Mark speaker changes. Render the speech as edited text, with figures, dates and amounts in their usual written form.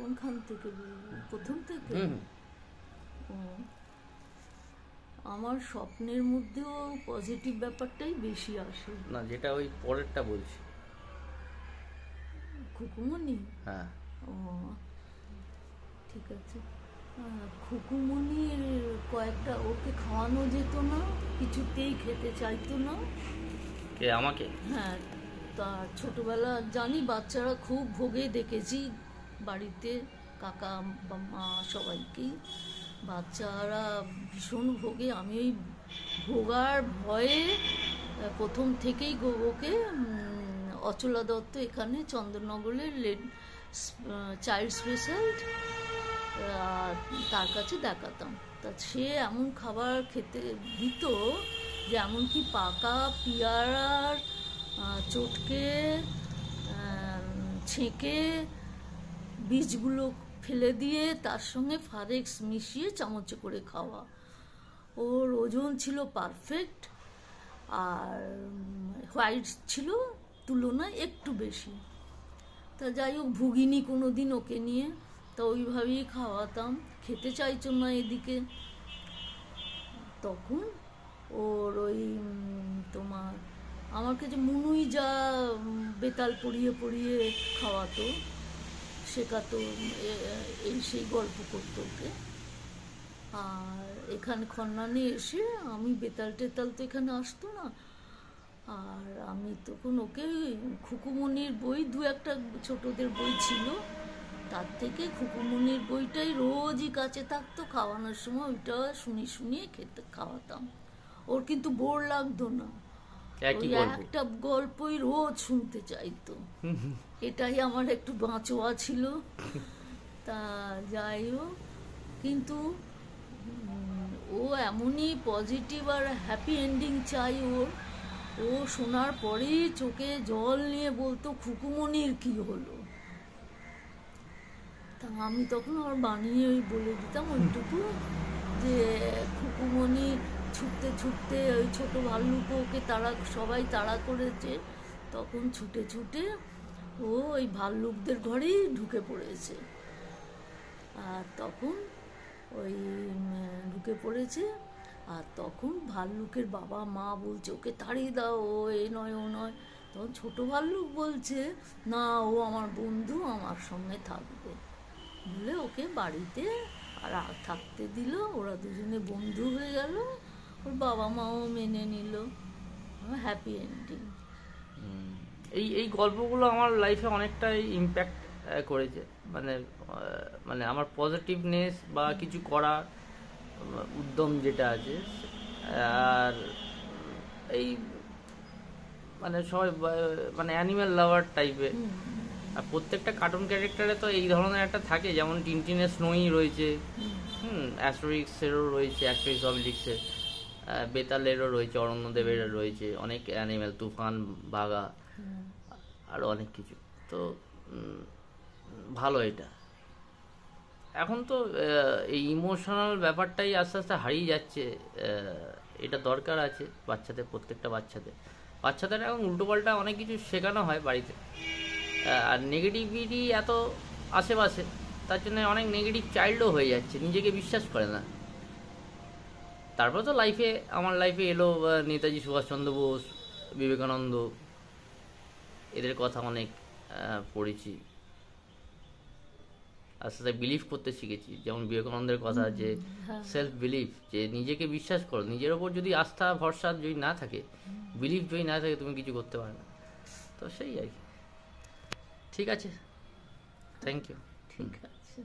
Speaker 1: কোনখান থেকে বলবো? প্রথম থেকে? ও, আমার স্বপ্নের মধ্যেও পজিটিভ ব্যাপারটাই বেশি আসে।
Speaker 2: না, যেটা ওই পরেরটা বলছি।
Speaker 1: খুকুমনি?
Speaker 2: হ্যাঁ।
Speaker 1: ও, ঠিক আছে। খুকুমনির কয়েকটা, ওকে খাওয়ানো যেত না, কিছুতেই খেতে চাইতো না।
Speaker 2: কে, আমাকে?
Speaker 1: হ্যাঁ, তা ছোটবেলা জানি বাচ্চারা খুব ভোগে, দেখেছি বাড়িতে কাকা বা মা সবাইকেই, বাচ্চারা ভীষণ ভোগে। আমি ওই ভোগার ভয়ে প্রথম থেকেই ওকে অচলা দত্ত এখানে চন্দননগরের চাইল্ড স্পেশাল তার কাছে দেখাতাম। তা সে এমন খাবার খেতে দিত যে এমনকি পাকা পিয়ারার চটকে ছেঁকে বীজগুলো ফেলে দিয়ে তার সঙ্গে ফারেক্স মিশিয়ে চামচে করে খাওয়া। ওর ওজন ছিল পারফেক্ট, আর হোয়াইট ছিল তুলনায় একটু বেশি। তা যাই হোক, ভুগিনি কোনো দিন ওকে নিয়ে, তা ওইভাবেই খাওয়াতাম। খেতে চাইছো না এদিকে, তখন ওর ওই তোমার আমার কাছে মুনুই যা বেতাল পড়িয়ে পড়িয়ে খাওয়াতো, শেখাতো, এই সেই গল্প করতো ওকে। আর এখানে খন্নানে এসে আমি বেতাল টেতাল তো এখানে আসতো না, আর আমি তখন ওকে খুকুমনির বই, দু একটা ছোটদের বই ছিল, তার থেকে খুকুমনির বইটাই রোজই কাছে থাকতো, খাওয়ানোর সময় ওইটা শুনিয়ে খাওয়াতাম। ওর কিন্তু বোর লাগতো না, ওই একটা গল্পই রোজ শুনতে চাইতো। এটাই আমার একটু বাঁচোয়া ছিল। তা যাই হোক, কিন্তু ও এমনই পজিটিভ আর হ্যাপি এন্ডিং চাই ওর। ও শোনার পরেই চোখে জল নিয়ে বলতো খুকুমনির কি হলো। তা আমি তখন আমার বানিয়ে ওই বলে দিতাম ওইটুকু, যে খুকুমনি ছুটতে ছুটতে ওই ছোট ভাল্লুকও ওকে সবাই তাড়া করেছে, তখন ছুটে ছুটে ও ওই ভাল্লুকদের ঘরেই ঢুকে পড়েছে। আর তখন ওই ঢুকে পড়েছে, আর তখন ভাল্লুকের বাবা মা বলছে ওকে তাড়িয়ে দাও, ও এ নয় ও নয়। তখন ছোট ভাল্লুক বলছে না, ও আমার বন্ধু, আমার সঙ্গে থাকবে বলে ওকে বাড়িতে আর থাকতে দিল। ওরা দুজনে বন্ধু হয়ে গেল, ওর বাবা মাও মেনে নিল। Happy ending.
Speaker 2: এই এই গল্পগুলো আমার লাইফে অনেকটাই ইম্প্যাক্ট করেছে, মানে মানে আমার পজিটিভনেস বা কিছু করার উদ্যম যেটা আছে। আর এই মানে সবাই মানে অ্যানিম্যাল লাভার টাইপের, আর প্রত্যেকটা কার্টুন ক্যারেক্টারে তো এই ধরনের একটা থাকে, যেমন টিনটিনের স্নোই রয়েছে, অ্যাস্টোরিক্সেরও রয়েছে, অ্যাস্টোরিক্স অবলিক্সের, বেতালেরও রয়েছে, অরণ্যদেবেরও রয়েছে, অনেক অ্যানিম্যাল, তুফান, বাঘা, আরও অনেক কিছু। তো ভালো এটা। এখন তো এই ইমোশনাল ব্যাপারটাই আস্তে আস্তে হারিয়ে যাচ্ছে। এটা দরকার আছে বাচ্চাদের, প্রত্যেকটা বাচ্চাদের এখন উল্টোপাল্টা অনেক কিছু শেখানো হয় বাড়িতে, আর নেগেটিভিটি এত আশেপাশে, তার জন্য অনেক নেগেটিভ চাইল্ডও হয়ে যাচ্ছে, নিজেকে বিশ্বাস করে না। তারপর তো আমার লাইফে এলো নেতাজি সুভাষচন্দ্র বোস, বিবেকানন্দ, এদের কথা অনেক পড়েছি, আস্তে আস্তে বিলিভ করতে শিখেছি। যেমন বিবেকানন্দের কথা, যে সেলফ বিলিভ, যে নিজেকে বিশ্বাস করো, নিজের ওপর যদি আস্থা ভরসা যদি না থাকে, বিলিভ যদি না থাকে, তুমি কিছু করতে পারবে না। তো সেই আর কি। ঠিক আছে, থ্যাংক ইউ।
Speaker 1: ঠিক আছে।